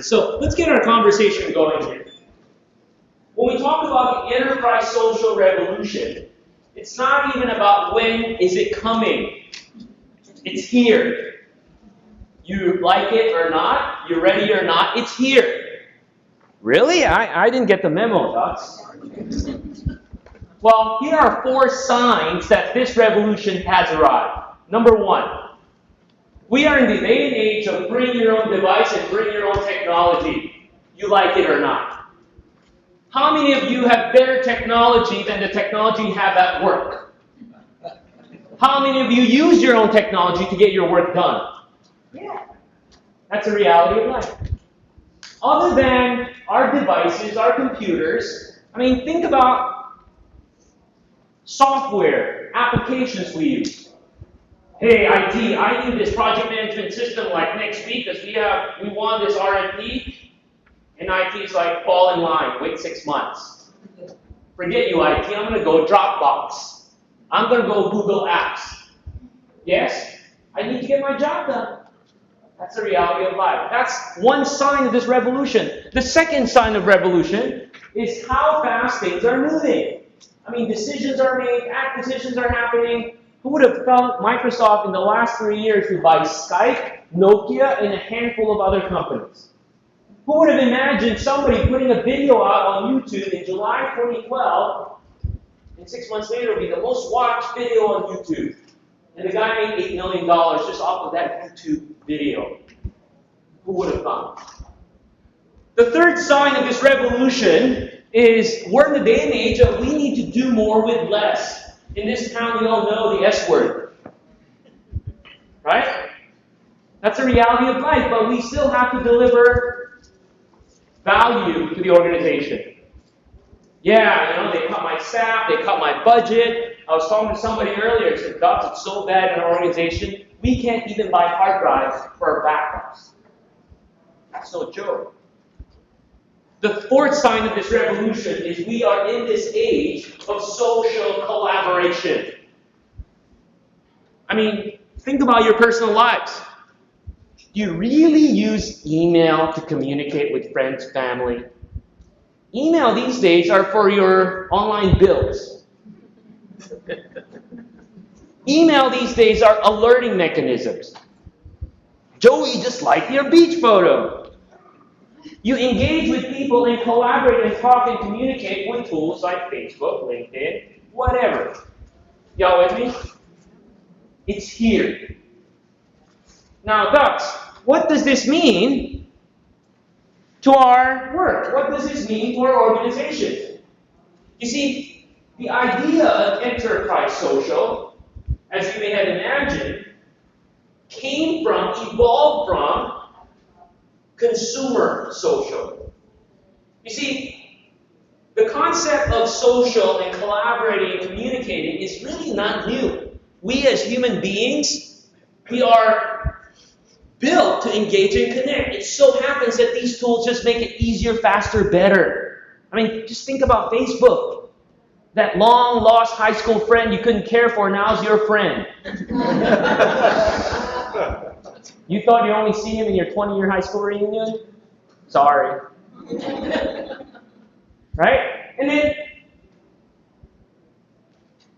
So let's get our conversation going here. When we talk about the enterprise social revolution, it's not even about when is it coming. It's here. You like it or not, you're ready or not, it's here. Really? I didn't get the memo, Docs. Well, here are 4 signs that this revolution has arrived. Number 1, we are in the day and age of bring your own device and bring your own technology. You like it or not. How many of you have better technology than the technology you have at work? How many of you use your own technology to get your work done? Yeah. That's a reality of life. Other than our devices, our computers, think about software, applications we use. Hey, IT, I need this project management system like next week because we won this RFP. And IT's like, fall in line, wait 6 months. Forget you, IT, I'm going to go Dropbox. I'm going to go Google Apps. Yes, I need to get my job done. That's the reality of life. That's one sign of this revolution. The second sign of revolution is how fast things are moving. Decisions are made, acquisitions are happening. Who would have thought Microsoft in the last 3 years would buy Skype, Nokia, and a handful of other companies? Who would have imagined somebody putting a video out on YouTube in July 2012, and 6 months later it would be the most watched video on YouTube? And the guy made $8 million just off of that YouTube video. Who would have thought? The third sign of this revolution is we're in the day and age of we need to do more with less. In this town, we all know the S word. Right? That's a reality of life, but we still have to deliver value to the organization. Yeah, they cut my staff, they cut my budget. I was talking to somebody earlier, said, "Docs, it's so bad in our organization, we can't even buy hard drives for our backups." That's no joke. The fourth sign of this revolution is we are in this age of social collaboration. Think about your personal lives. Do you really use email to communicate with friends, family? Email these days are for your online bills. Email these days are alerting mechanisms. Joey just liked your beach photo. You engage with people and collaborate and talk and communicate with tools like Facebook, LinkedIn, whatever. Y'all with me? It's here. Now, Ducks, what does this mean to our work? What does this mean to our organization? You see, the idea of enterprise social, as you may have imagined, evolved from consumer social. You see, the concept of social and collaborating and communicating is really not new. We as human beings, we are built to engage and connect. It so happens that these tools just make it easier, faster, better. Just think about Facebook. That long-lost high school friend you couldn't care for now is your friend. You thought you only see him in your 20-year high school reunion? Sorry. Right? And then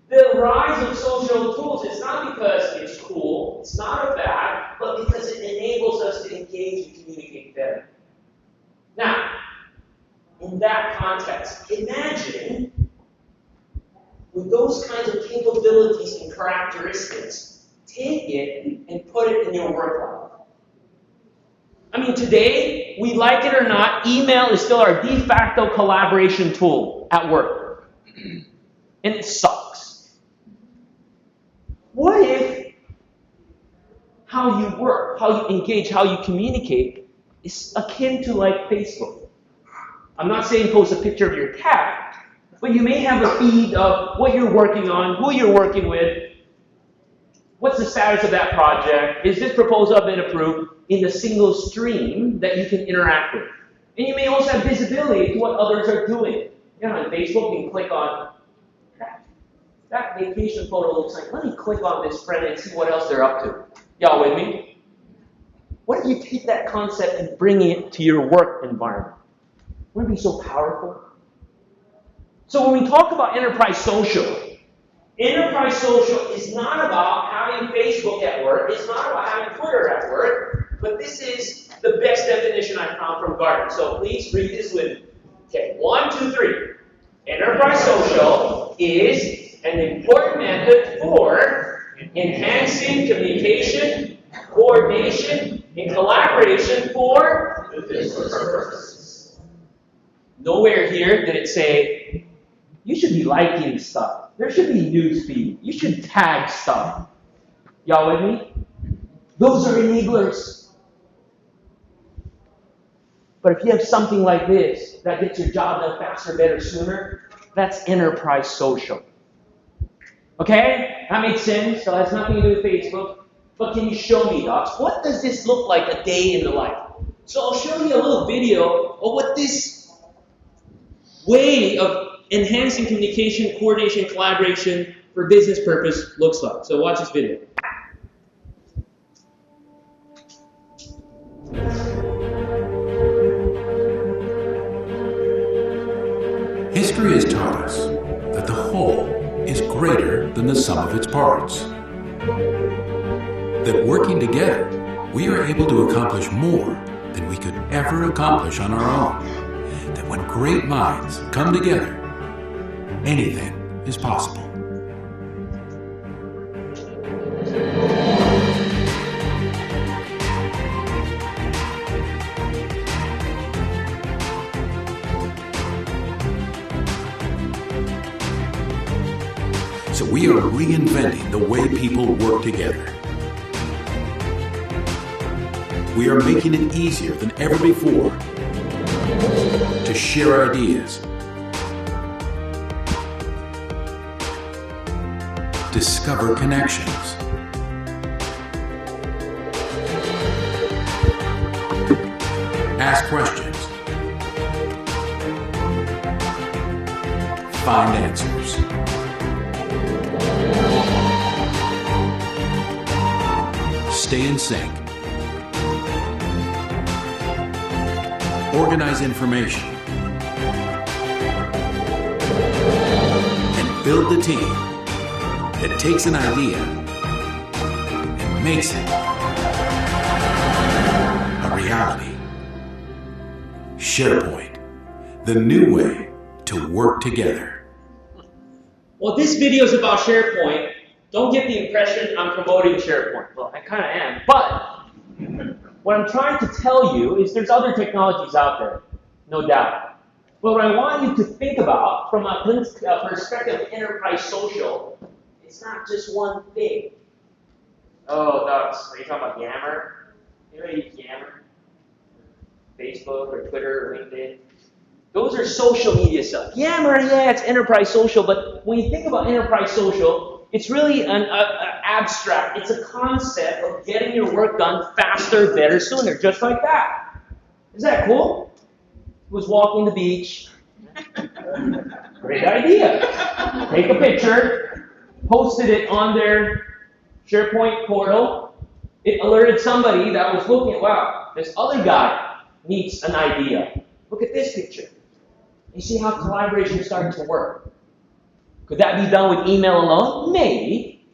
the rise of social tools is not because it's cool, it's not a fad, but because it enables us to engage and communicate better. Now, in that context, imagine with those kinds of capabilities and characteristics, take it and put it in your work life. Today, we like it or not, email is still our de facto collaboration tool at work. And it sucks. What if how you work, how you engage, how you communicate is akin to like Facebook? I'm not saying post a picture of your cat, but you may have a feed of what you're working on, who you're working with, what's the status of that project, is this proposal been approved, in a single stream that you can interact with. And you may also have visibility to what others are doing. On Facebook, you can click on, that vacation photo looks like, let me click on this friend and see what else they're up to. Y'all with me? What if you take that concept and bring it to your work environment? Wouldn't it be so powerful? So when we talk about enterprise social is not about having Facebook at work. It's not about having Twitter at work. But this is the best definition I found from Gartner. So please read this with me. Okay, 1, 2, 3. Enterprise social is an important method for enhancing communication, coordination, and collaboration for business purposes. Nowhere here did it say, you should be liking stuff. There should be news feed. You should tag stuff. Y'all with me? Those are enablers. But if you have something like this that gets your job done faster, better, sooner, that's enterprise social. Okay? That makes sense. So it has nothing to do with Facebook. But can you show me, docs? What does this look like a day in the life? So I'll show you a little video of what this way of enhancing communication, coordination, collaboration for business purpose looks like. So watch this video. History has taught us that the whole is greater than the sum of its parts. That working together, we are able to accomplish more than we could ever accomplish on our own. That when great minds come together, anything is possible. So we are reinventing the way people work together. We are making it easier than ever before to share ideas, discover connections, ask questions, find answers. Stay in sync. Organize information. And build the team that takes an idea and makes it a reality. SharePoint, the new way to work together. Well, this video is about SharePoint. Don't get the impression I'm promoting SharePoint. Well, I kind of am. But what I'm trying to tell you is there's other technologies out there, no doubt. But what I want you to think about from a perspective of enterprise social, it's not just one thing. Oh, Docs, are you talking about Yammer? Anybody use Yammer? Facebook or Twitter or LinkedIn? Those are social media stuff. Yammer, yeah, it's enterprise social, but when you think about enterprise social, it's really an abstract. It's a concept of getting your work done faster, better, sooner, just like that. Is that cool? Was walking the beach. Great idea. Take a picture, posted it on their SharePoint portal. It alerted somebody that was looking, wow, this other guy needs an idea. Look at this picture. You see how collaboration is starting to work. Could that be done with email alone? Maybe,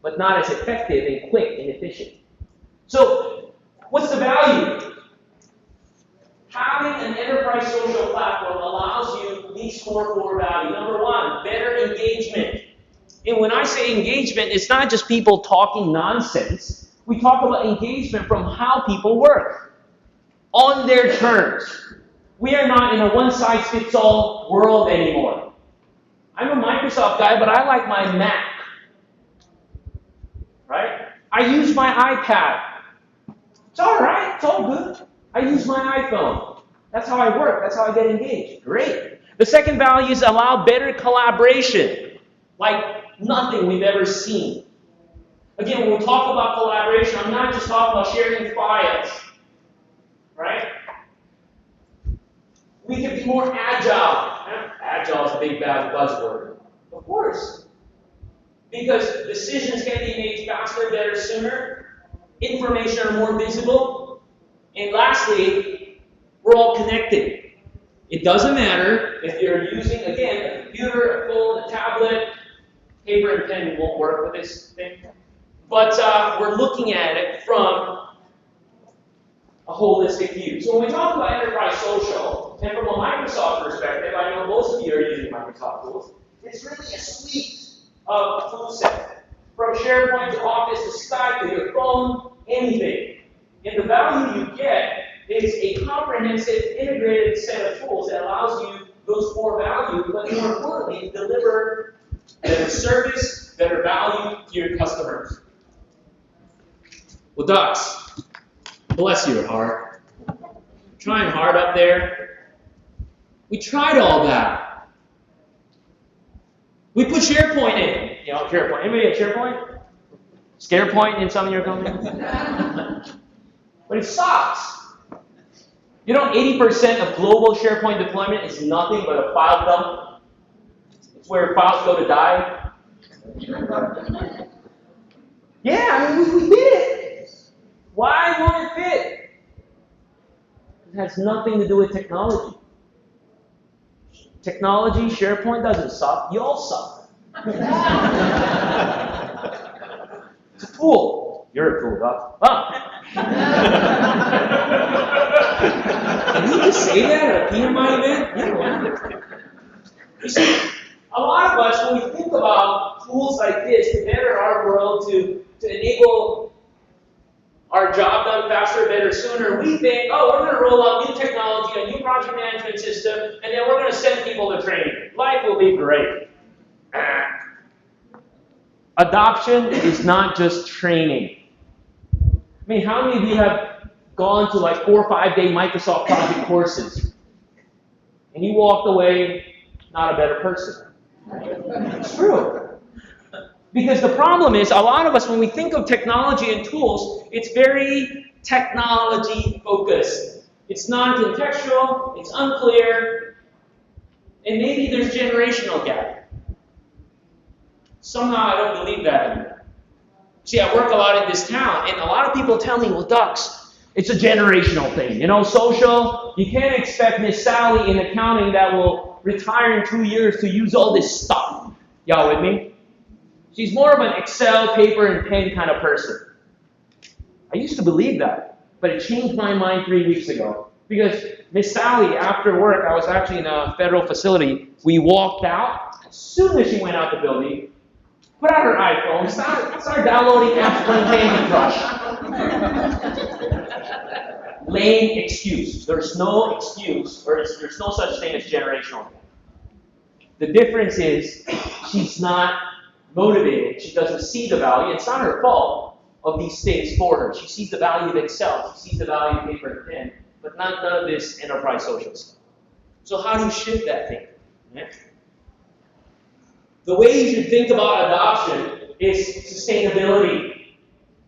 but not as effective and quick and efficient. So, what's the value? Having an enterprise social platform allows you these core values. Number one, better engagement. And when I say engagement, it's not just people talking nonsense. We talk about engagement from how people work, on their terms. We are not in a one-size-fits-all world anymore. I'm a Microsoft guy, but I like my Mac. Right? I use my iPad. It's all right. It's all good. I use my iPhone. That's how I work. That's how I get engaged. Great. The second value is allow better collaboration, like nothing we've ever seen. Again, when we talk about collaboration, I'm not just talking about sharing files. Right? We can be more agile. Agile is a big bad buzzword. Of course. Because decisions can be made faster, better, sooner. Information are more visible. And lastly, we're all connected. It doesn't matter if you're using, again, a computer, a phone, a tablet. Paper and pen won't work with this thing. But we're looking at it from a holistic view. So when we talk about enterprise social, and from a Microsoft perspective, I know most of you are using Microsoft tools, it's really a suite of tool set. From SharePoint to Office to Skype to your phone, anything. And the value you get is a comprehensive, integrated set of tools that allows you those core values, but more importantly, to deliver better service, better value to your customers. Well, Ducks, bless your heart. Trying hard up there. We tried all that. We put SharePoint in. You know, SharePoint. Anybody have SharePoint? ScarePoint in some of your companies? But it sucks. You know, 80% of global SharePoint deployment is nothing but a file dump. It's where files go to die. Yeah, I mean, we did it. Why won't it fit? It has nothing to do with technology. Technology, SharePoint doesn't suck. You all suck. It's a tool. You're a tool, Doc. Ah. Can you just say that at a PMI event? Yeah. You see, a lot of us, when we think about tools like this to better our world, to enable our job done faster, better, sooner, we think, oh, we're going to roll out new technology, a new project management system, and then we're going to send people to training. Life will be great. Adoption is not just training. I mean, how many of you have gone to like 4 or 5 day Microsoft project courses and you walked away not a better person? It's true. Because the problem is, a lot of us, when we think of technology and tools, it's very technology focused. It's non-contextual, it's unclear, and maybe there's generational gap. Somehow I don't believe that anymore. See, I work a lot in this town, and a lot of people tell me, well, Ducks, it's a generational thing. You know, social, you can't expect Miss Sally in accounting that will retire in 2 years to use all this stuff. Y'all with me? She's more of an Excel, paper, and pen kind of person. I used to believe that, but it changed my mind 3 weeks ago. Because Miss Sally, after work, I was actually in a federal facility, we walked out. As soon as she went out the building, put out her iPhone, started downloading apps, playing Candy Crush. Lame excuse. There's no excuse, or there's no such thing as generational. The difference is she's not motivated. She doesn't see the value. It's not her fault of these things for her. She sees the value of Excel. She sees the value of paper and pen, but none of this enterprise social stuff. So how do you shift that thing? Yeah. The way you should think about adoption is sustainability.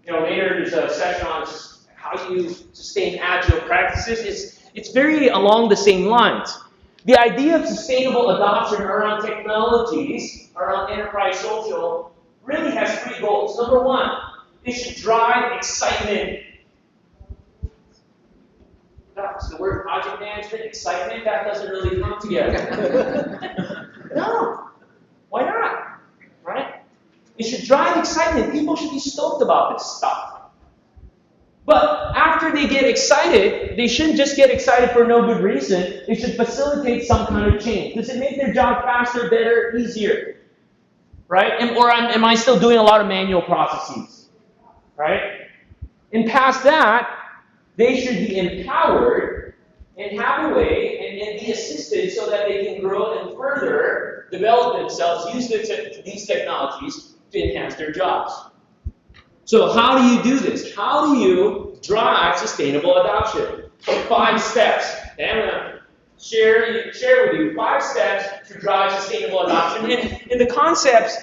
You know, later there's a session on how you sustain agile practices. It's very along the same lines. The idea of sustainable adoption around technologies, around enterprise social, really has 3 goals. Number 1, it should drive excitement. That's the word project management, excitement, that doesn't really come together. No. Why not? Right? It should drive excitement. People should be stoked about this stuff. But after they get excited, they shouldn't just get excited for no good reason. It should facilitate some kind of change. Does it make their job faster, better, easier? Right? Or am I still doing a lot of manual processes? Right? And past that, they should be empowered and have a way and be assisted so that they can grow and further develop themselves, use these technologies to enhance their jobs. So how do you do this? How do you drive sustainable adoption? 5 steps. Okay, I'm going to share with you 5 steps to drive sustainable adoption. And the concepts,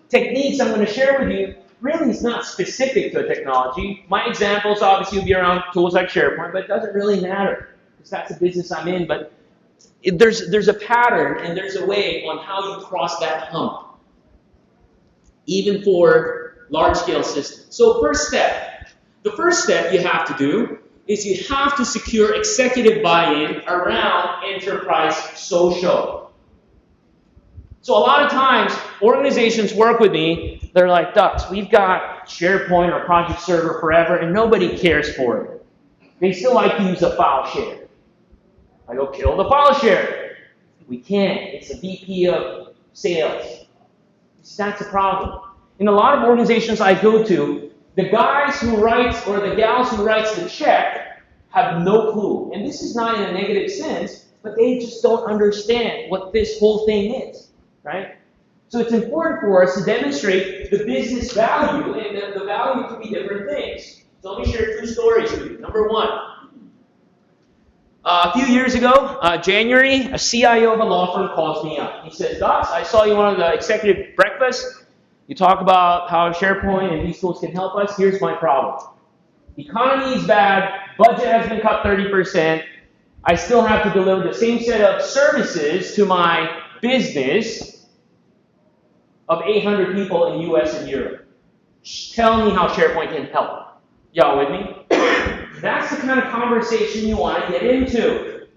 techniques I'm going to share with you really is not specific to a technology. My examples obviously will be around tools like SharePoint, but it doesn't really matter because that's the business I'm in. But there's a pattern and there's a way on how you cross that hump, even for large-scale systems. So the first step you have to do is you have to secure executive buy-in around enterprise social. So a lot of times, organizations work with me, they're like, Dux, we've got SharePoint or Project Server forever, and nobody cares for it. They still like to use a file share. I go, kill the file share. We can't. It's a VP of sales. That's a problem. In a lot of organizations I go to, the guys who write or the gals who writes the check have no clue. And this is not in a negative sense, but they just don't understand what this whole thing is, right? So it's important for us to demonstrate the business value, and the value can be different things. So let me share 2 stories with you. Number 1. A few years ago, January, a CIO of a law firm calls me up. He says, Dux, I saw you on the executive breakfast. You talk about how SharePoint and these tools can help us. Here's my problem. Economy is bad. Budget has been cut 30%. I still have to deliver the same set of services to my business of 800 people in US and Europe. Tell me how SharePoint can help. Y'all with me? That's the kind of conversation you want to get into.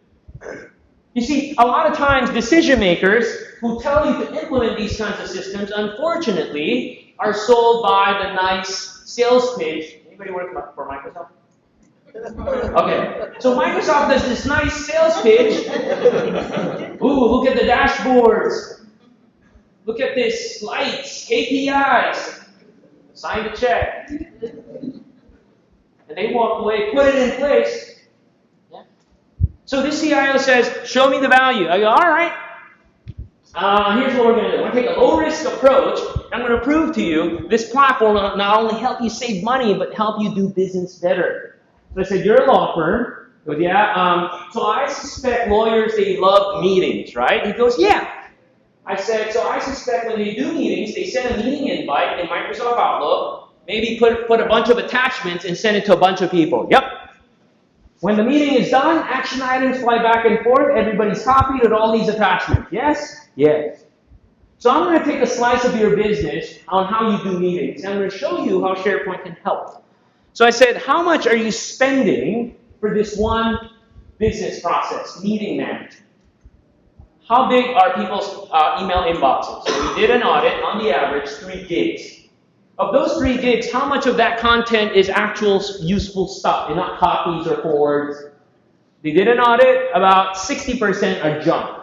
You see, a lot of times decision makers who tell you to implement these kinds of systems, unfortunately, are sold by the nice sales pitch. Anybody work for Microsoft? Okay, so Microsoft does this nice sales pitch. Ooh, look at the dashboards. Look at this lights, KPIs. Sign the check. And they walk away, put it in place. Yeah. So this CIO says, show me the value. I go, all right. Here's what we're going to do. We're going to take a low-risk approach. I'm going to prove to you this platform will not only help you save money, but help you do business better. So I said, you're a law firm. He goes, yeah. So I suspect lawyers, they love meetings, right? He goes, yeah. I said, so I suspect when they do meetings, they send a meeting invite in Microsoft Outlook, maybe put a bunch of attachments and send it to a bunch of people. Yep. When the meeting is done, action items fly back and forth. Everybody's copied with all these attachments. Yes? Yes. So I'm going to take a slice of your business on how you do meetings. And I'm going to show you how SharePoint can help. So I said, how much are you spending for this one business process, meeting management? How big are people's email inboxes? So we did an audit, on the average, 3 gigs. Of those 3 gigs, how much of that content is actual useful stuff and not copies or forwards? They did an audit, about 60% are junk.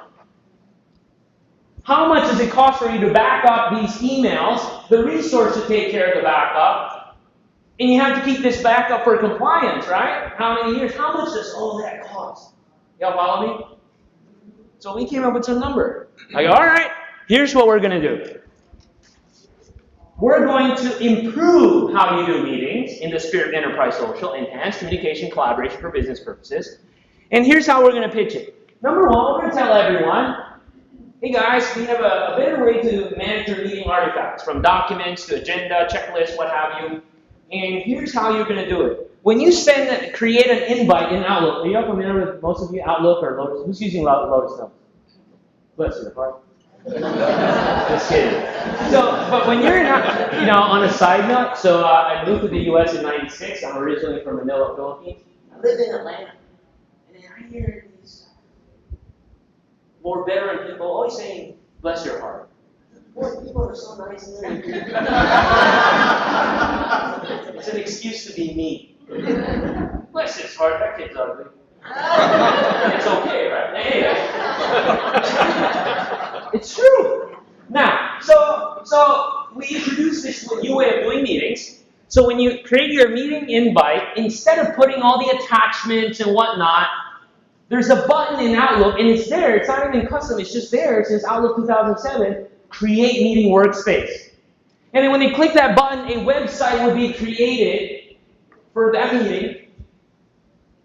How much does it cost for you to back up these emails, the resource to take care of the backup, and you have to keep this backup for compliance, right? How many years? How much does all that cost? Y'all follow me? So we came up with some number. I go, all right, here's what we're going to do. We're going to improve how you do meetings in the spirit of enterprise social, enhance communication, collaboration for business purposes. And here's how we're going to pitch it. Number 1, we're going to tell everyone, hey guys, we have a better way to manage your meeting artifacts, from documents to agenda, checklist, what have you. And here's how you're going to do it. When you create an invite in Outlook, are you familiar with most of you Outlook or Lotus? Who's using Lotus now? Bless you, right? Just kidding. So, but when you're not, on a side note, so I moved to the U.S. in '96. I'm originally from Manila, Philippines. I live in Atlanta, and I hear these more veteran people always saying, "Bless your heart." Boy, people are so nice in there. It's an excuse to be mean. Bless his heart. That kid's ugly. It's okay, right? Anyway. It's true. Now, so we introduced this new way of doing meetings. So when you create your meeting invite, instead of putting all the attachments and whatnot, there's a button in Outlook, and it's there. It's not even custom. It's just there since Outlook 2007. Create meeting workspace. And then when they click that button, a website will be created for that meeting.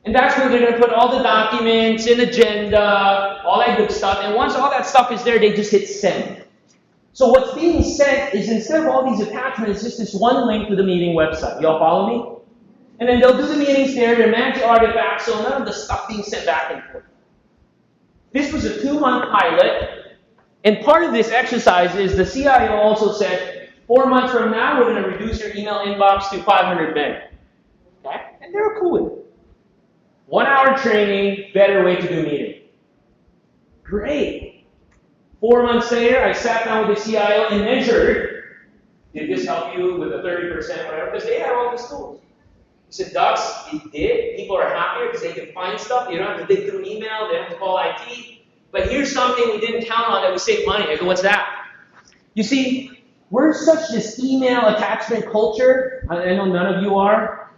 And that's where they're going to put all the documents, an agenda, all that good stuff. And once all that stuff is there, they just hit send. So what's being sent is, instead of all these attachments, just this one link to the meeting website. Y'all follow me? And then they'll do the meetings there, they'll manage the artifacts, so none of the stuff being sent back and forth. This was a 2-month pilot, and part of this exercise is the CIO also said, 4 months from now, we're going to reduce your email inbox to 500 meg. Okay? And they're cool with it. 1 hour training, better way to do meeting. Great. 4 months later, I sat down with the CIO and measured, did this help you with the 30%, whatever? Because they had all these tools. He said, Dux, it did. People are happier because they can find stuff. You don't have to dig through email. They don't have to call IT. But here's something we didn't count on that we save money. I go, what's that? You see, we're such this email attachment culture. I know none of you are.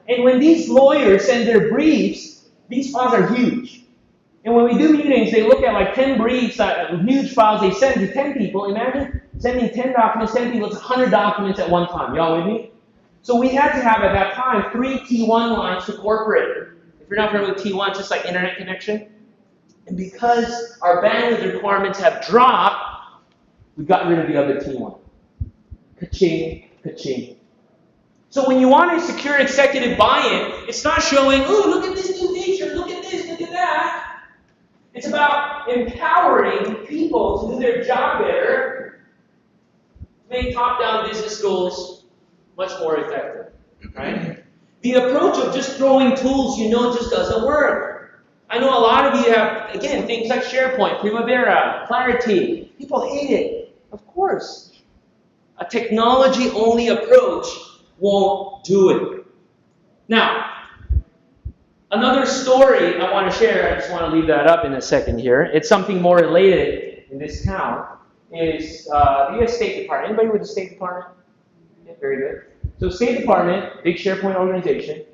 And when these lawyers send their briefs, these files are huge. And when we do meetings, they look at like 10 briefs, huge files they send to 10 people. Imagine sending 10 documents, 10 people, it's 100 documents at one time. Y'all with me? So we had to have, at that time, 3 T1 lines to corporate. If you're not familiar with T1, it's just like internet connection. And because our bandwidth requirements have dropped, we got rid of the other T1. Ka-ching, ka-ching. So when you want to secure executive buy-in, it's not showing, oh, look at this new feature, look at this, look at that. It's about empowering people to do their job better, to make top-down business goals much more effective, right? The approach of just throwing tools you know just doesn't work. I know a lot of you have, again, things like SharePoint, Primavera, Clarity. People hate it. Of course. A technology-only approach won't do it. Now, another story I want to share, I just want to leave that up in a second here. It's something more related in this town, is the U.S. State Department. Anybody with the State Department? Yeah, very good. So State Department, big SharePoint organization,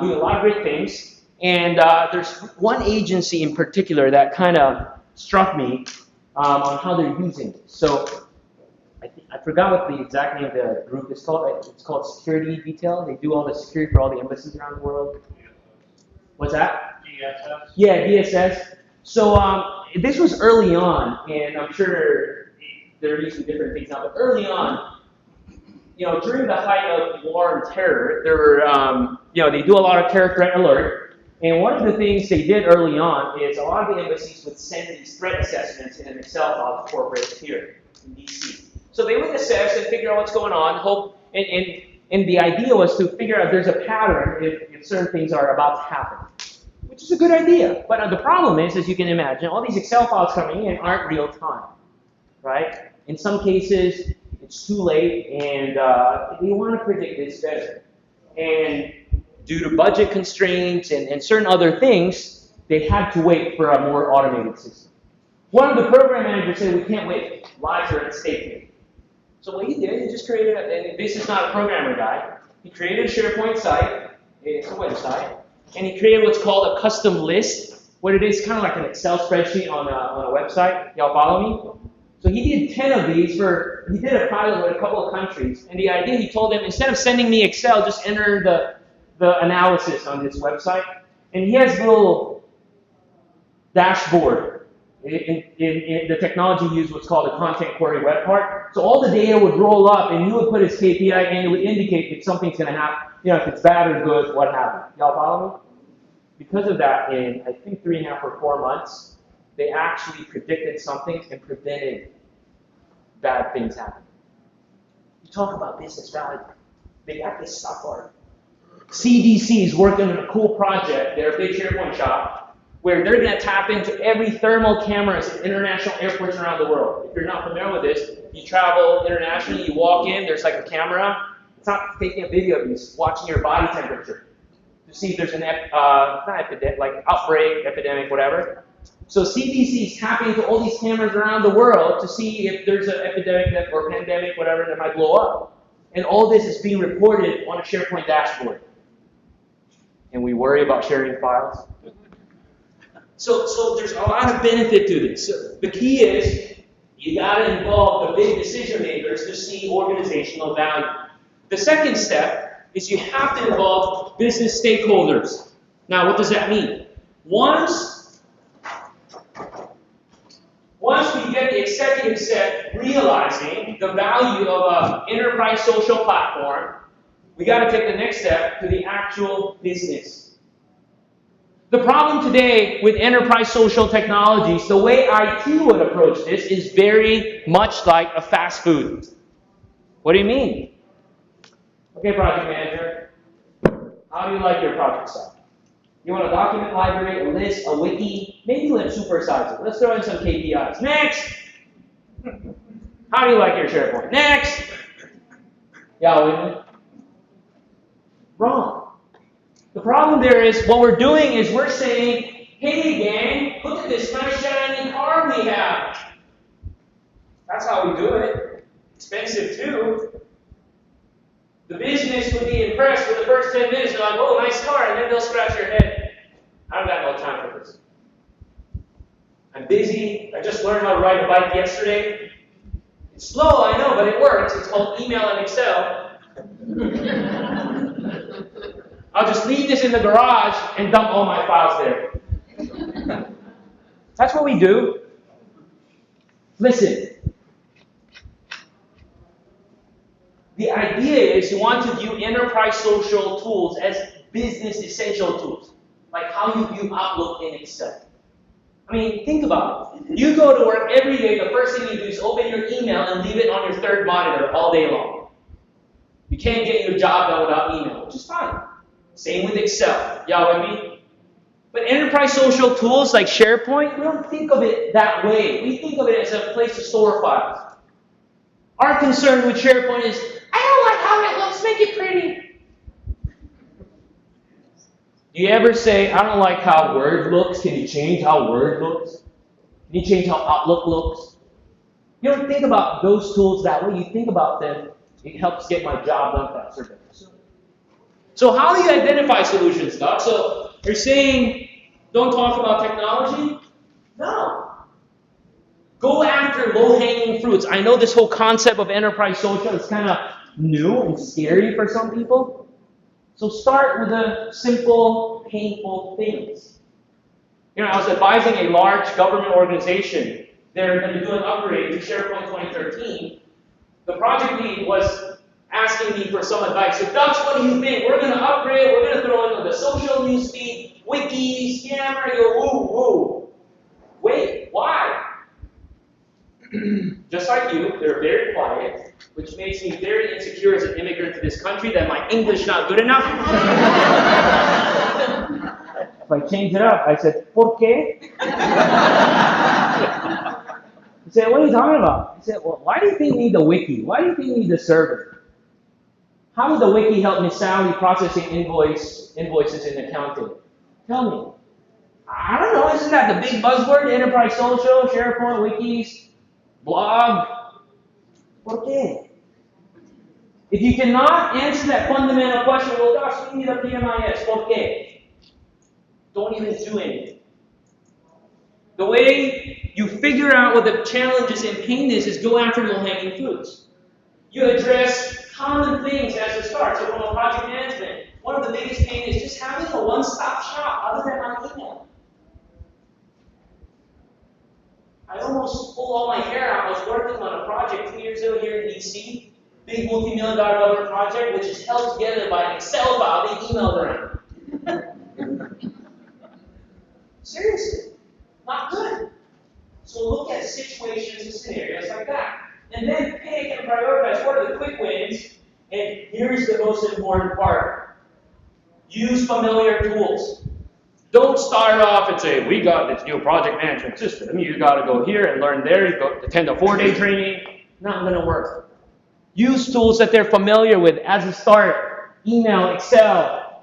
doing a lot of great things. And there's one agency in particular that kind of struck me on how they're using it. So I forgot what the exact name of the group is called. It's called Security Detail. They do all the security for all the embassies around the world. What's that? DSS. Yeah, DSS. So this was early on, and I'm sure they're using different things now, but early on, you know, during the height of war and terror, there were, you know, they do a lot of terror threat alert, and one of the things they did early on is a lot of the embassies would send these threat assessments in an Excel file to corporates here in DC. So they would assess and figure out what's going on, and the idea was to figure out if there's a pattern if certain things are about to happen, which is a good idea. But the problem is, as you can imagine, all these Excel files coming in aren't real time, right? In some cases, it's too late, and they want to predict this better. And due to budget constraints and certain other things, they had to wait for a more automated system. One of the program managers said, we can't wait. Lives are at stake here. So what he did, he just created, and this is not a programmer guy, he created a SharePoint site, it's a website, and he created what's called a custom list. What it is, kind of like an Excel spreadsheet on a website. Y'all follow me? So he did 10 of these he did a pilot with a couple of countries, and the idea, he told them, instead of sending me Excel, just enter the analysis on this website. And he has a little dashboard. The technology used what's called a content query web part. So all the data would roll up, and he would put his KPI, and it would indicate if something's going to happen. You know, if it's bad or good, what happened. Y'all follow me? Because of that, in I think 3.5 or 4 months, they actually predicted something and prevented bad things happening. You talk about business value. They got this stuff on. CDC is working on a cool project. They're a big SharePoint shop, where they're going to tap into every thermal cameras at international airports around the world. If you're not familiar with this, you travel internationally, you walk in, there's like a camera. It's not taking a video of you, it's watching your body temperature to see if there's an outbreak, epidemic, whatever. So CDC is tapping into all these cameras around the world to see if there's an epidemic or pandemic, whatever, that might blow up. And all this is being reported on a SharePoint dashboard. And we worry about sharing files. So there's a lot of benefit to this. So the key is you got to involve the big decision makers to see organizational value. The second step is you have to involve business stakeholders. Now, what does that mean? Once we get the executive set realizing the value of an enterprise social platform, we got to take the next step to the actual business. The problem today with enterprise social technologies, the way IT would approach this is very much like a fast food. What do you mean? Okay, project manager, How do you like your project style? You want a document library, a list, a wiki, maybe let's supersize it. Let's throw in some KPIs. Next! How do you like your SharePoint? Next! Y'all with me? Wrong. The problem there is, what we're doing is we're saying, hey gang, look at this nice shiny car we have. That's how we do it. Expensive too. The business would be impressed with the first 10 minutes. They're like, oh, nice car. And then they'll scratch their head. I've got no time for this. I'm busy. I just learned how to ride a bike yesterday. It's slow, I know, but it works. It's called email and Excel. I'll just leave this in the garage and dump all my files there. That's what we do. Listen. The idea is you want to view enterprise social tools as business essential tools, like how you view Outlook in Excel. I mean, think about it. You go to work every day, the first thing you do is open your email and leave it on your third monitor all day long. You can't get your job done without email, which is fine. Same with Excel. Y'all with me? But enterprise social tools like SharePoint, we don't think of it that way. We think of it as a place to store files. Our concern with SharePoint is, I don't like how it looks, make it pretty. Do you ever say, I don't like how Word looks, can you change how Word looks? Can you change how Outlook looks? You don't think about those tools that way, you think about them, it helps get my job done faster. So how do you identify solutions, Doc? So you're saying, don't talk about technology? No. Go after low-hanging fruits. I know this whole concept of enterprise social is kind of new and scary for some people. So start with the simple, painful things. You know, I was advising a large government organization. They're going to do an upgrade to SharePoint 2013. The project lead was asking me for some advice. So, Dutch, what do you think? We're going to upgrade. We're going to throw in the social newsfeed, wikis, camera. I go, woo, woo. Wait, why? Just like you, they're very quiet, which makes me very insecure as an immigrant to this country that my English not good enough. If I change it up, I said, ¿por qué? He said, what are you talking about? He said, well, why do you think you need the wiki? Why do you think you need the server? How would the wiki help Miss Sally processing invoices in accounting? Tell me. I don't know, isn't that the big buzzword? Enterprise social, SharePoint, wikis, blog. ¿Por qué? If you cannot answer that fundamental question, well, gosh, we need a PMIS. ¿Por qué? Don't even do anything. The way you figure out what the challenges and pain is go after low-hanging fruits. You address common things as a start. So from a project management, one of the biggest pain is just having a one-stop shop other than my email. I almost pulled all my hair out. I was working on a project 2 years ago here in DC, big multi-million-dollar government project, which is held together by an Excel file they emailed around. Seriously, not good. So look at situations and scenarios like that. And then pick and prioritize what are the quick wins. And here's the most important part. Use familiar tools. Don't start off and say, we got this new project management system. You got to go here and learn there. You go attend a 4-day training. Not going to work. Use tools that they're familiar with as a start. Email, Excel.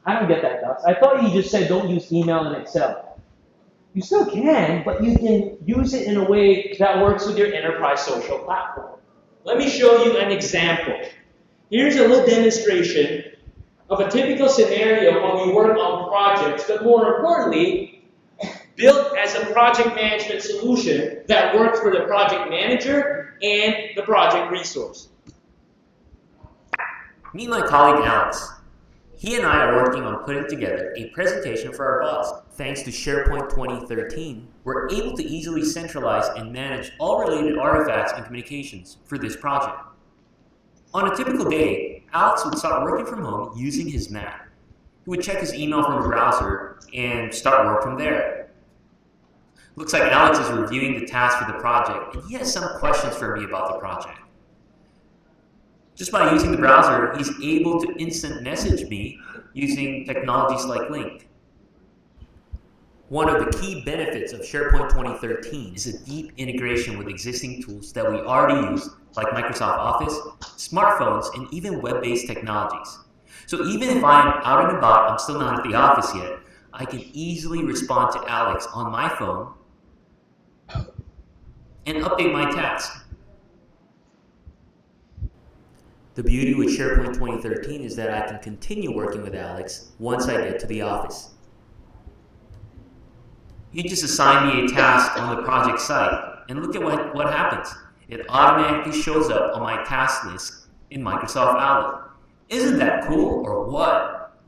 I don't get that, Dust. I thought you just said don't use email and Excel. You still can, but you can use it in a way that works with your enterprise social platform. Let me show you an example. Here's a little demonstration of a typical scenario when we work on projects, but more importantly, built as a project management solution that works for the project manager and the project resource. Meet my colleague Alex. He and I are working on putting together a presentation for our boss. Thanks to SharePoint 2013, we're able to easily centralize and manage all related artifacts and communications for this project. On a typical day, Alex would start working from home using his Mac. He would check his email from the browser and start work from there. Looks like Alex is reviewing the task for the project, and he has some questions for me about the project. Just by using the browser, he's able to instant message me using technologies like Link. One of the key benefits of SharePoint 2013 is a deep integration with existing tools that we already use, like Microsoft Office, smartphones, and even web-based technologies. So even if I'm out and about, I'm still not at the office yet, I can easily respond to Alex on my phone and update my task. The beauty with SharePoint 2013 is that I can continue working with Alex once I get to the office. You just assign me a task on the project site, and look at what happens. It automatically shows up on my task list in Microsoft Outlook. Isn't that cool, or what?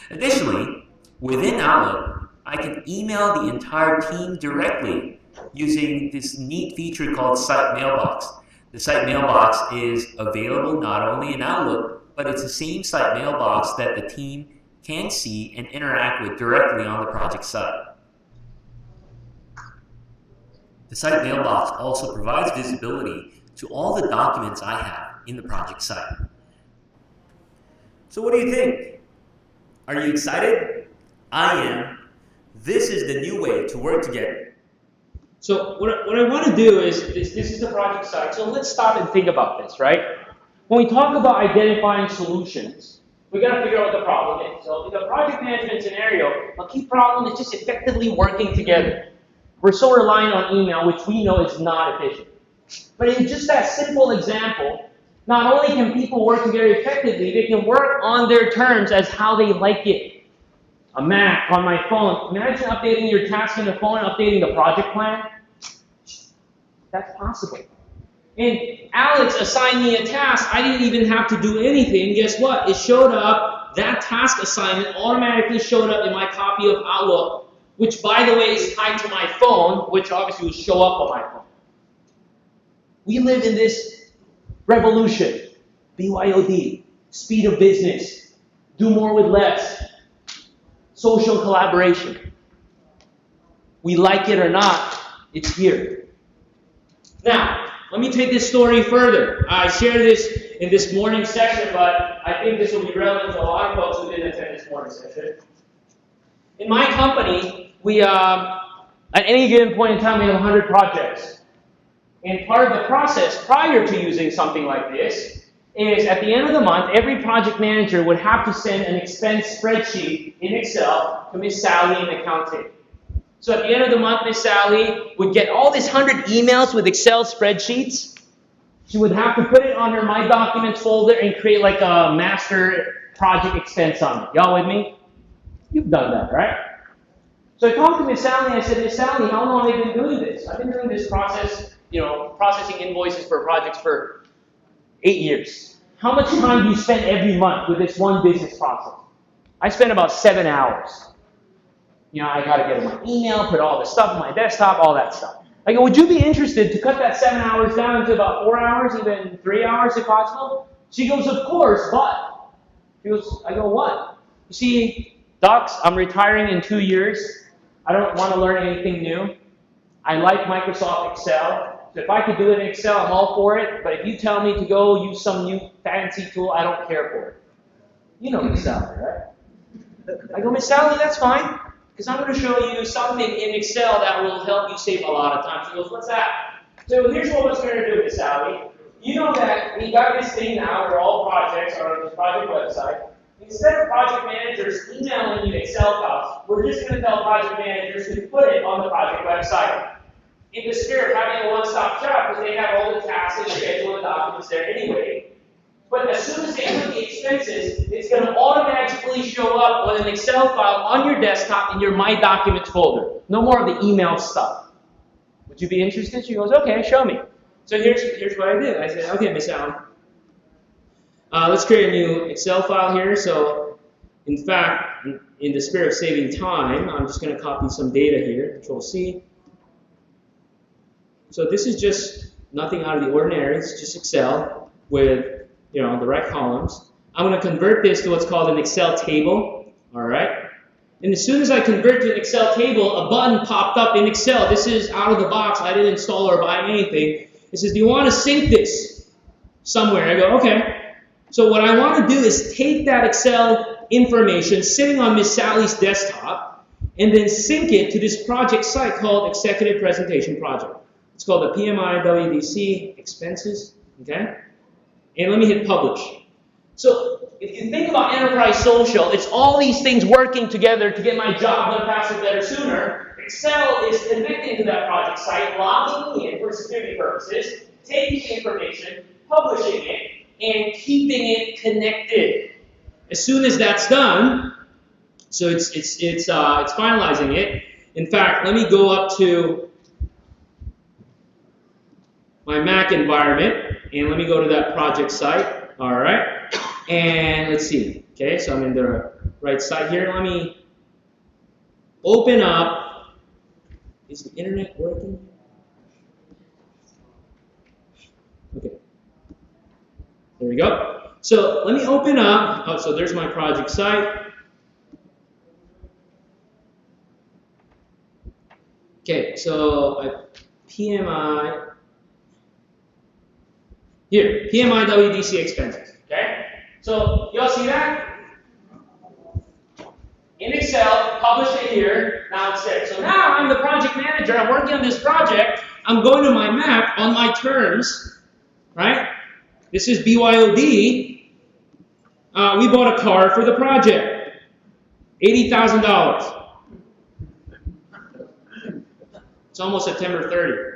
Additionally, within Outlook, I can email the entire team directly using this neat feature called Site Mailbox. The Site Mailbox is available not only in Outlook, but it's the same Site Mailbox that the team can see and interact with directly on the project site. The Site Mailbox also provides visibility to all the documents I have in the project site. So what do you think? Are you excited? I am. This is the new way to work together. So what I want to do is, this is the project site, so let's stop and think about this, right? When we talk about identifying solutions, we got to figure out what the problem is. So in the project management scenario, a key problem is just effectively working together. We're so reliant on email, which we know is not efficient. But in just that simple example, not only can people work together effectively, they can work on their terms as how they like it. A Mac on my phone. Imagine updating your task on the phone and updating the project plan. That's possible. And Alex assigned me a task. I didn't even have to do anything. Guess what? It showed up. That task assignment automatically showed up in my copy of Outlook, which, by the way, is tied to my phone, which obviously will show up on my phone. We live in this revolution. BYOD. Speed of business. Do more with less. Social collaboration. We like it or not, it's here. Now, let me take this story further. I shared this in this morning session, but I think this will be relevant to a lot of folks who didn't attend this morning session. In my company, we, at any given point in time, we have 100 projects. And part of the process prior to using something like this is at the end of the month, every project manager would have to send an expense spreadsheet in Excel to Miss Sally in accounting. So at the end of the month, Miss Sally would get all these 100 emails with Excel spreadsheets. She would have to put it on her My Documents folder and create like a master project expense on it. Y'all with me? You've done that, right? So I talked to Miss Sally and I said, Miss Sally, how long have you been doing this? I've been doing this process, processing invoices for projects for 8 years. How much time do you spend every month with this one business process? I spend about 7 hours. I got to get in my email, put all the stuff on my desktop, all that stuff. I go, would you be interested to cut that 7 hours down to about 4 hours, even 3 hours if possible? She goes, of course, but. I go, what? You see, docs, I'm retiring in 2 years. I don't want to learn anything new. I like Microsoft Excel. So if I could do it in Excel, I'm all for it. But if you tell me to go use some new fancy tool, I don't care for it. You know Miss Sally, right? I go, Miss Sally, that's fine. Because I'm going to show you something in Excel that will help you save a lot of time. She goes, what's that? So here's what we're going to do, Miss Sally. You know that we got this thing now where all projects are on this project website. Instead of project managers emailing you Excel files, we're just going to tell project managers to put it on the project website. In the spirit of having a one-stop shop, because they have all the tasks and schedule and documents there anyway. But as soon as they put the expenses, it's going to automatically show up on an Excel file on your desktop in your My Documents folder. No more of the email stuff. Would you be interested? She goes, okay, show me. So here's what I did. I said, okay, Miss Allen. Let's create a new Excel file here. So, in fact, in the spirit of saving time, I'm just going to copy some data here. Control-C. So this is just nothing out of the ordinary. It's just Excel with the right columns. I'm going to convert this to what's called an Excel table. All right. And as soon as I convert to an Excel table, a button popped up in Excel. This is out of the box. I didn't install or buy anything. It says, do you want to sync this somewhere? I go, okay. So what I want to do is take that Excel information sitting on Miss Sally's desktop and then sync it to this project site called Executive Presentation Project. It's called the PMIWDC expenses, okay? And let me hit publish. So if you think about enterprise social, it's all these things working together to get my job done faster, better, sooner. Excel is connecting to that project site, logging in for security purposes, taking the information, publishing it, and keeping it connected. As soon as that's done, so it's finalizing it. In fact, let me go up to my Mac environment, and let me go to that project site. All right, and let's see. Okay, so I'm in the right site here. Let me open up. Is the internet working? Okay. There we go. So let me open up. Oh, so there's my project site. Okay, so PMI. Here, PMIWDC expenses. Okay? So y'all see that? In Excel, publish it here. Now it's there. So now I'm the project manager. I'm working on this project. I'm going to my map on my terms. Right? This is BYOD. We bought a car for the project. $80,000. It's almost September 30.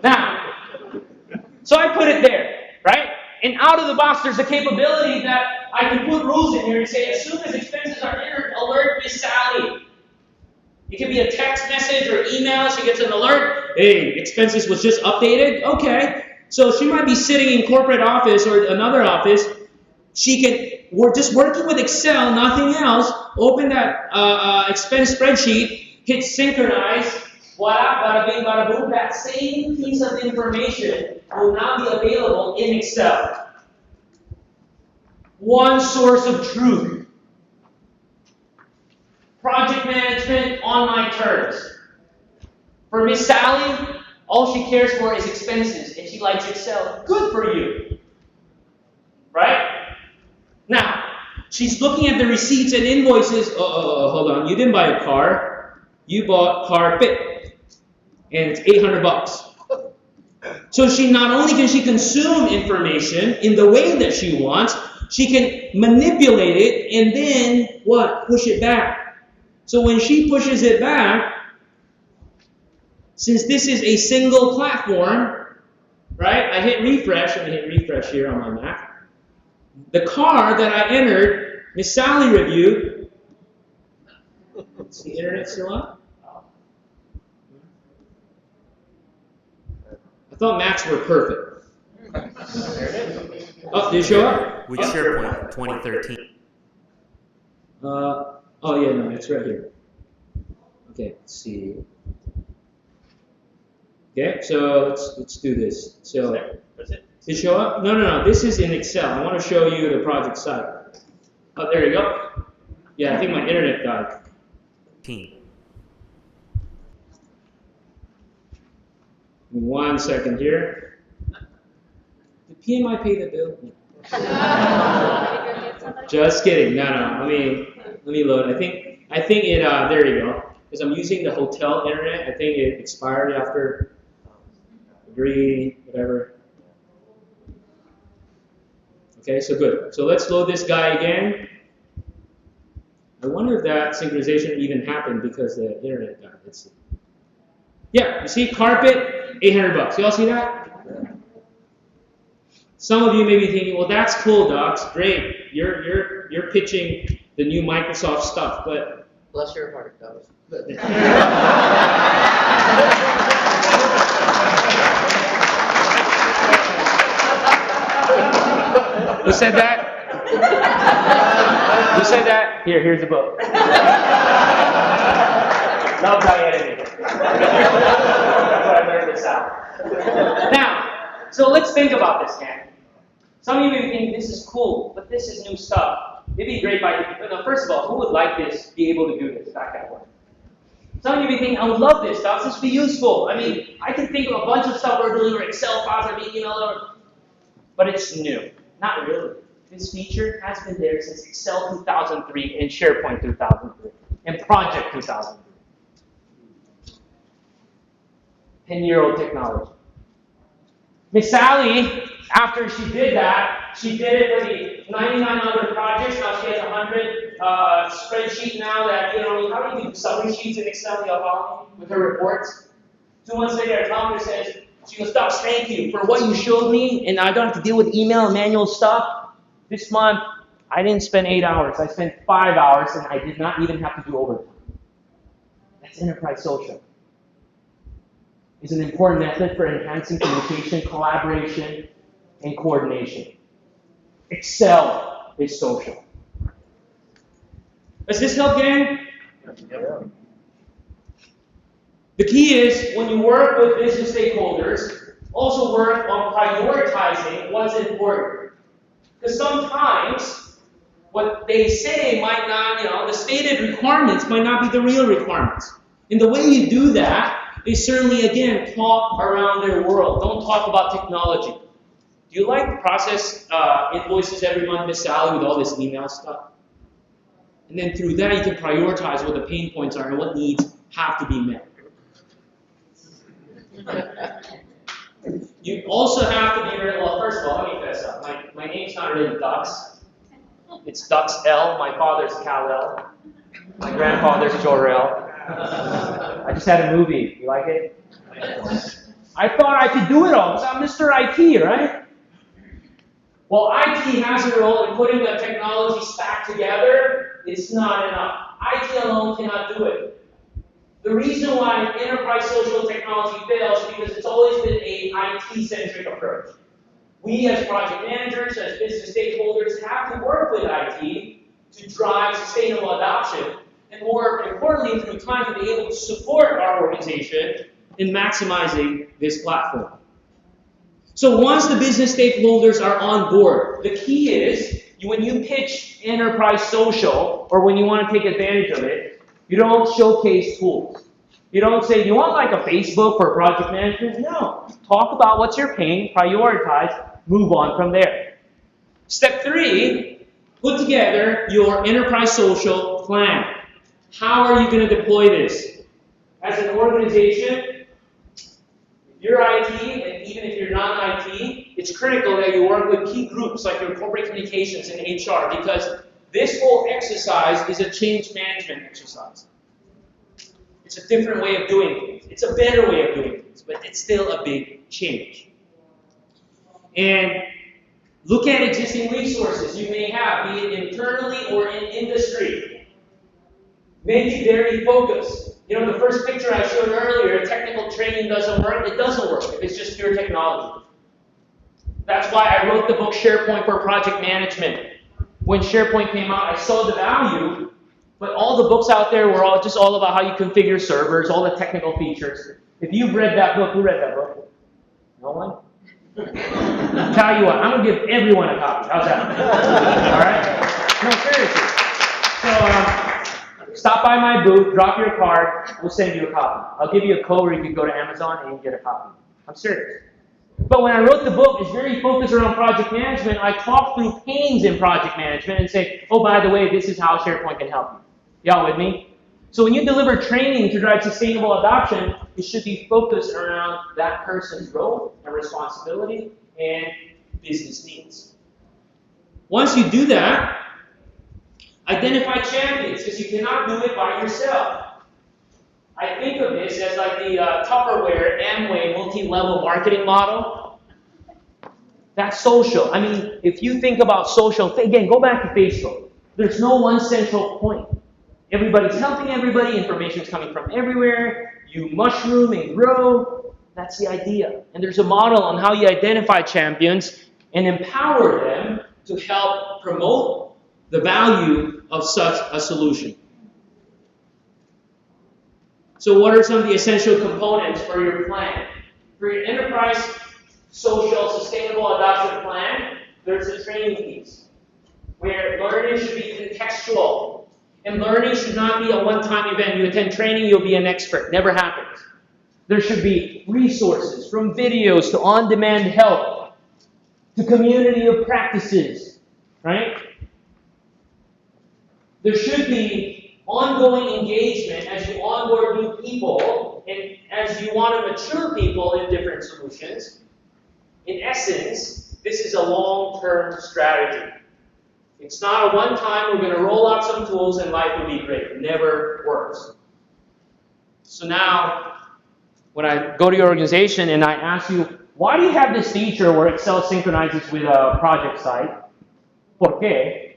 Now, so I put it there, right? And out of the box, there's a capability that I can put rules in here and say, as soon as expenses are entered, alert Miss Sally. It can be a text message or email. She gets an alert. Hey, expenses was just updated. Okay. So she might be sitting in corporate office or another office. We're just working with Excel, nothing else. Open that expense spreadsheet, hit synchronize, voila, bada bing, bada boom. That same piece of information will now be available in Excel. One source of truth. Project management on my terms. For Miss Sally, all she cares for is expenses, and she likes Excel. Good for you. Right? Now, she's looking at the receipts and invoices. Hold on. You didn't buy a car. You bought carpet. And it's $800. So she not only can she consume information in the way that she wants, she can manipulate it and then what? Push it back. So when she pushes it back, since this is a single platform, right? I hit refresh. Let me hit refresh here on my Mac. The car that I entered, Miss Sally reviewed. Is the internet still on? I thought Macs were perfect. Oh, did it show up? With SharePoint 2013. Oh yeah, no, it's right here. Okay, let's see. Okay, so let's do this. So. Did it show up? No. This is in Excel. I want to show you the project site. Oh, there you go. Yeah, I think my internet died. One second here. Did PMI pay the bill? Just kidding. No. Let me load. I think it. There you go. Because I'm using the hotel internet. I think it expired after. Agree. Whatever. Okay, so good. So let's load this guy again. I wonder if that synchronization even happened because the internet died. Let's see. Yeah, you see carpet, $800. Y'all see that? Some of you may be thinking, well, that's cool, Docs. Great. You're pitching the new Microsoft stuff, but bless your heart, Docs. Who said that? Who said that? Here's the book. Love by editing. That's why I learned this out. Now, so let's think about this, man. Some of you may be thinking this is cool, but this is new stuff. It'd be great first of all, who would like this, be able to do this back at work? Some of you may be thinking, I would love this stuff. This would be useful. I mean, I can think of a bunch of stuff we're delivering, Excel files, or email, but it's new. Not really. This feature has been there since Excel 2003 and SharePoint 2003 and Project 2003. 10-year-old technology. Miss Sally, after she did that, she did it for the 99 other projects. Now she has 100 spreadsheet now that, how do you do summary sheets in Excel with her reports? 2 months later, I talked to her, says, she goes, Docs, thank you for what you showed me, and I don't have to deal with email and manual stuff. This month, I didn't spend 8 hours. I spent 5 hours, and I did not even have to do overtime. That's enterprise social. It's an important method for enhancing communication, collaboration, and coordination. Excel is social. Does this help, gang? Yeah. The key is, when you work with business stakeholders, also work on prioritizing what's important. Because sometimes, what they say might not, the stated requirements might not be the real requirements. And the way you do that is certainly, again, talk around their world. Don't talk about technology. Do you like to process invoices every month, Miss Sally, with all this email stuff? And then through that, you can prioritize what the pain points are and what needs have to be met. You also have to be really, well, first of all, let me fess up. My name's not really Dux. It's Dux L. My father's Kal-El. My grandfather's Jor-El. I just had a movie. You like it? I thought I could do it all because I'm Mr. IT, right? Well, IT has a role in putting the technology stack together. It's not enough. IT alone cannot do it. The reason why enterprise social technology fails is because it's always been an IT-centric approach. We as project managers, as business stakeholders, have to work with IT to drive sustainable adoption, and more importantly, through time, to be able to support our organization in maximizing this platform. So once the business stakeholders are on board, the key is, when you pitch enterprise social, or when you want to take advantage of it, you don't showcase tools. You don't say, do you want like a Facebook for project management? No. Talk about what's your pain, prioritize, move on from there. Step 3, put together your enterprise social plan. How are you going to deploy this? As an organization, if you're IT, and even if you're not IT, it's critical that you work with key groups like your corporate communications and HR, because this whole exercise is a change management exercise. It's a different way of doing things. It's a better way of doing things, but it's still a big change. And look at existing resources you may have, be it internally or in industry. Make it very focused. The first picture I showed earlier, technical training doesn't work. It doesn't work if it's just pure technology. That's why I wrote the book SharePoint for Project Management. When SharePoint came out, I saw the value, but all the books out there were all about how you configure servers, all the technical features. If you've read that book, who read that book? No one? I'll tell you what, I'm going to give everyone a copy. How's that? All right? No, seriously. So stop by my booth, drop your card, we'll send you a copy. I'll give you a code where you can go to Amazon and you can get a copy. I'm serious. But when I wrote the book, it's very focused around project management. I talk through pains in project management and say, oh, by the way, this is how SharePoint can help you. Y'all with me? So when you deliver training to drive sustainable adoption, it should be focused around that person's role and responsibility and business needs. Once you do that, identify champions, because you cannot do it by yourself. I think of this as like the Tupperware, Amway multi-level marketing model. That's social. I mean, if you think about social, again, go back to Facebook. There's no one central point. Everybody's helping everybody. Information's coming from everywhere. You mushroom and grow. That's the idea. And there's a model on how you identify champions and empower them to help promote the value of such a solution. So what are some of the essential components for your plan? For your enterprise social sustainable adoption plan, there's a training piece where learning should be contextual. And learning should not be a one-time event. You attend training, you'll be an expert. Never happens. There should be resources, from videos to on-demand help, to community of practices, right? There should be ongoing engagement as you onboard new people and as you want to mature people in different solutions. In essence, this is a long-term strategy. It's not a one-time, we're going to roll out some tools and life will be great. It never works. So now, when I go to your organization and I ask you, why do you have this feature where Excel synchronizes with a project site? ¿Por qué?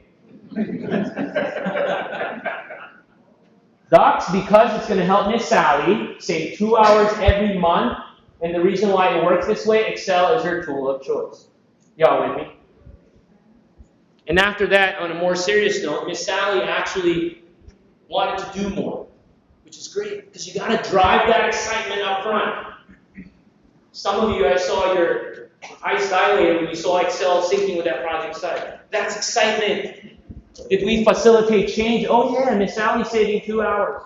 Docs, because it's going to help Miss Sally save 2 hours every month. And the reason why it works this way, Excel is her tool of choice. Y'all with me? And after that, on a more serious note, Miss Sally actually wanted to do more, which is great, because you got to drive that excitement up front. Some of you, I saw your eyes dilated when you saw Excel syncing with that project site. That's excitement. Did we facilitate change? Oh yeah, Miss Sally's saving 2 hours.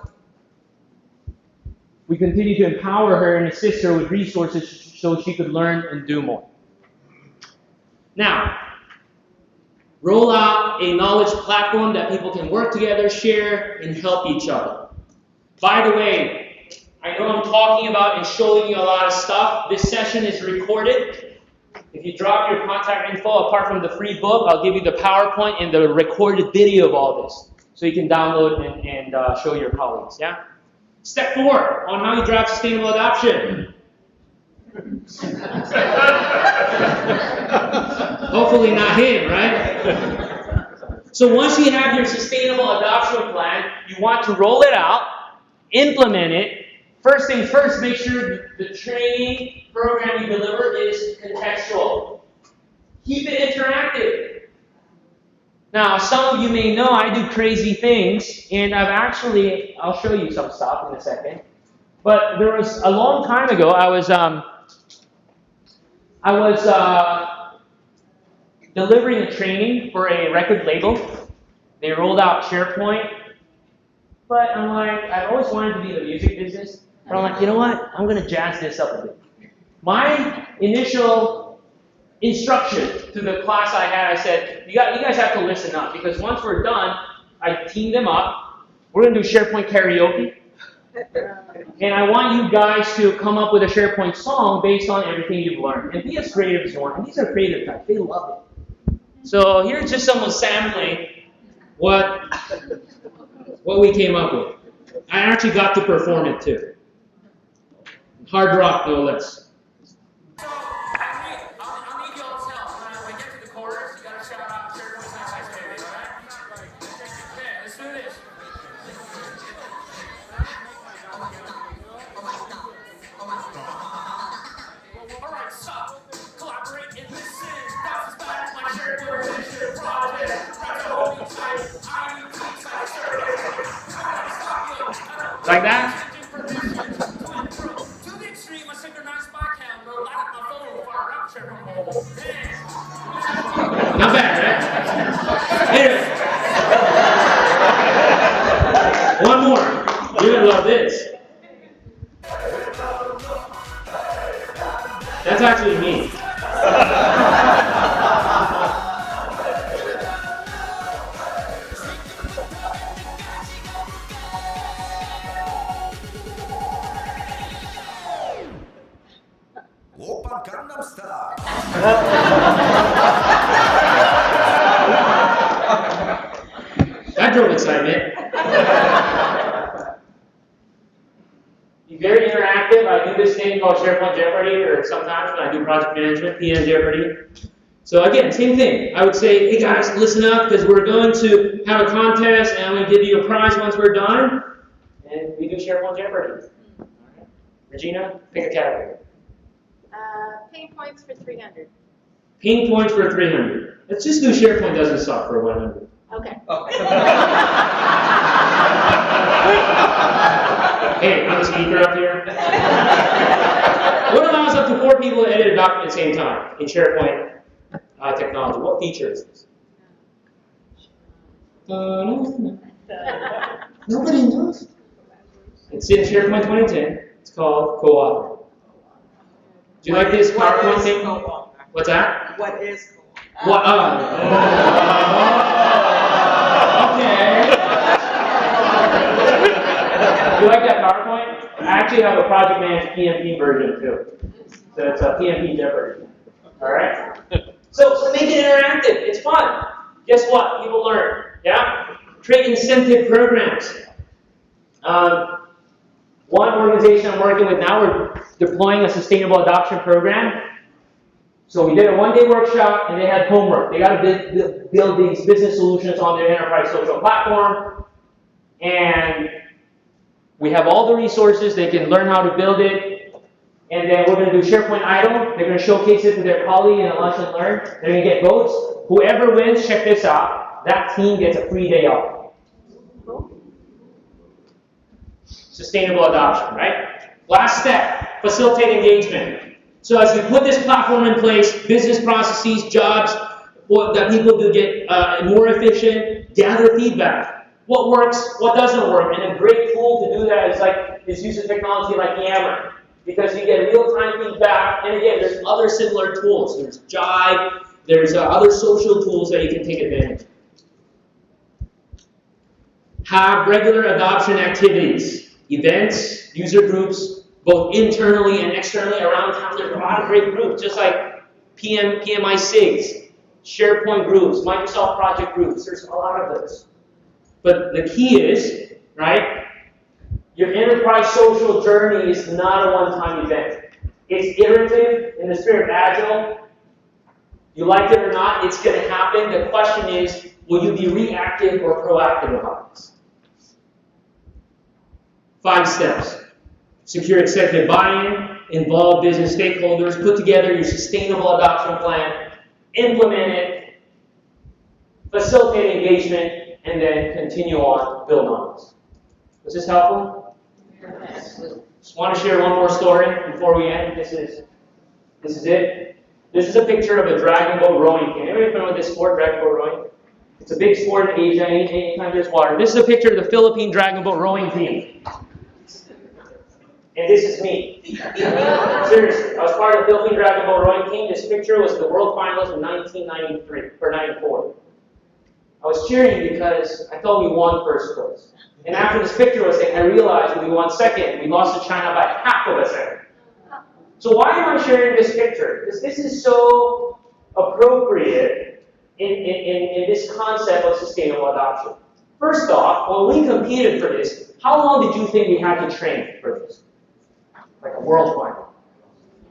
We continue to empower her and assist her with resources so she could learn and do more. Now, roll out a knowledge platform that people can work together, share, and help each other. By the way, I know I'm talking about and showing you a lot of stuff. This session is recorded. If you drop your contact info, apart from the free book, I'll give you the PowerPoint and the recorded video of all this. So you can download and show your colleagues, yeah? Step 4 on how you drive sustainable adoption. Hopefully not him, right? So once you have your sustainable adoption plan, you want to roll it out, implement it. First things first, make sure the training program you deliver is contextual. Keep it interactive. Now, some of you may know I do crazy things, and I'll show you some stuff in a second. But there was a long time ago, I was delivering a training for a record label. They rolled out SharePoint, but I'm like, I've always wanted to be in the music business. But I'm like, you know what? I'm going to jazz this up a bit. My initial instruction to the class I had, I said, you guys have to listen up, because once we're done, I teamed them up. We're going to do SharePoint karaoke. And I want you guys to come up with a SharePoint song based on everything you've learned. And be as creative as you want. And these are creative types. They love it. So here's just someone sampling what we came up with. I actually got to perform it too. Hard rock, no less. I'll need y'all's help. When I get to the chorus, you gotta shout out SharePoint's nice baby, alright? Okay, let's do this. Alright, so collaborate and listen. Bounce back my SharePoint initiative project. Try to hold me tight. I need to like service. Like that? Not bad, right? Anyway. One more. You're gonna love this. That's actually me. Opa Gangnam Style. That drove excitement. Be very interactive. I do this thing called SharePoint Jeopardy, or sometimes when I do project management, PM Jeopardy. So again, same thing. I would say, hey guys, listen up, because we're going to have a contest, and I'm going to give you a prize once we're done. And we do SharePoint Jeopardy. All right. Regina, pick a category. Pain points for 300. Pain points for 300. Let's just do SharePoint doesn't suck for 100. Okay. Hey, I'm the speaker up here. What allows up to 4 people to edit a document at the same time in SharePoint technology? What feature is this? Nobody knows. It's in SharePoint 2010. It's called co-author. Do you like this PowerPoint thing? What's that? What is cool? What? Okay. You like that PowerPoint? I actually have a project managed PMP version too. So it's a PMP version. All right. So make it interactive. It's fun. Guess what? People learn. Yeah. Create incentive programs. One organization I'm working with now, we're deploying a sustainable adoption program. So we did a one-day workshop, and they had homework. They got to build these business solutions on their enterprise social platform, and we have all the resources. They can learn how to build it, and then we're going to do SharePoint Idle. They're going to showcase it to their colleague in a lunch and learn. They're going to get votes. Whoever wins, check this out. That team gets a free day off. Sustainable adoption, right? Last step, facilitate engagement. So as we put this platform in place, business processes, jobs, that people do get more efficient, gather feedback. What works, what doesn't work, and a great tool to do that is using technology like Yammer, because you get real-time feedback. And again, there's other similar tools. There's Jive, there's other social tools that you can take advantage of. Have regular adoption activities, events, user groups, both internally and externally around town. There's a lot of great groups, just like PMIWDC, SharePoint groups, Microsoft project groups. There's a lot of those. But the key is, right, your enterprise social journey is not a one-time event. It's iterative in the spirit of Agile. You like it or not, it's going to happen. The question is, will you be reactive or proactive about this? 5 steps. Secure executive buy-in, involve business stakeholders, put together your sustainable adoption plan, implement it, facilitate engagement, and then continue on, build on this. Was this helpful? Yes. Just want to share one more story before we end. This is it. This is a picture of a dragon boat rowing team. Anybody familiar with this sport, dragon boat rowing? It's a big sport in Asia, anytime there's water. This is a picture of the Philippine dragon boat rowing team. And this is me. Seriously, I was part of the Philippine Dragon Boat rowing team. This picture was the world finals in 1993 or 94. I was cheering because I thought we won first place. And after this picture was taken, I realized we won second. We lost to China by half of a second. So why am I sharing this picture? Because this is so appropriate in this concept of sustainable adoption. First off, when we competed for this, how long did you think we had to train for this? Like a world final.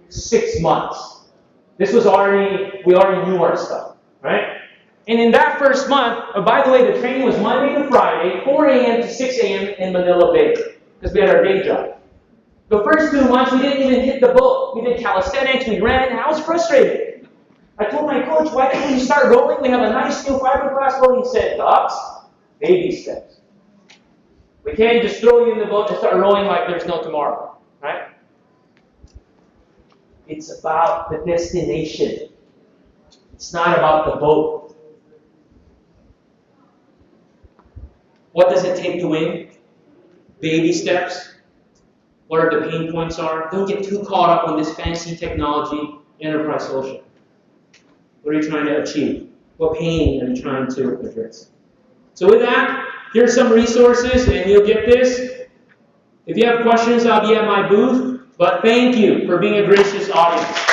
6 months. This was we already knew our stuff, right? And in that first month, by the way, the training was Monday to Friday, 4 a.m. to 6 a.m. in Manila Bay, because we had our day job. The first 2 months, we didn't even hit the boat. We did calisthenics, we ran, and I was frustrated. I told my coach, why didn't we start rolling? We have a nice new fiberglass boat. He said, Docs, baby steps. We can't just throw you in the boat and start rowing like there's no tomorrow, right? It's about the destination. It's not about the boat. What does it take to win? Baby steps. What are the pain points are? Don't get too caught up on this fancy technology, enterprise social. What are you trying to achieve? What pain are you trying to address? So with that, here's some resources, and you'll get this. If you have questions, I'll be at my booth. But thank you for being a gracious audience.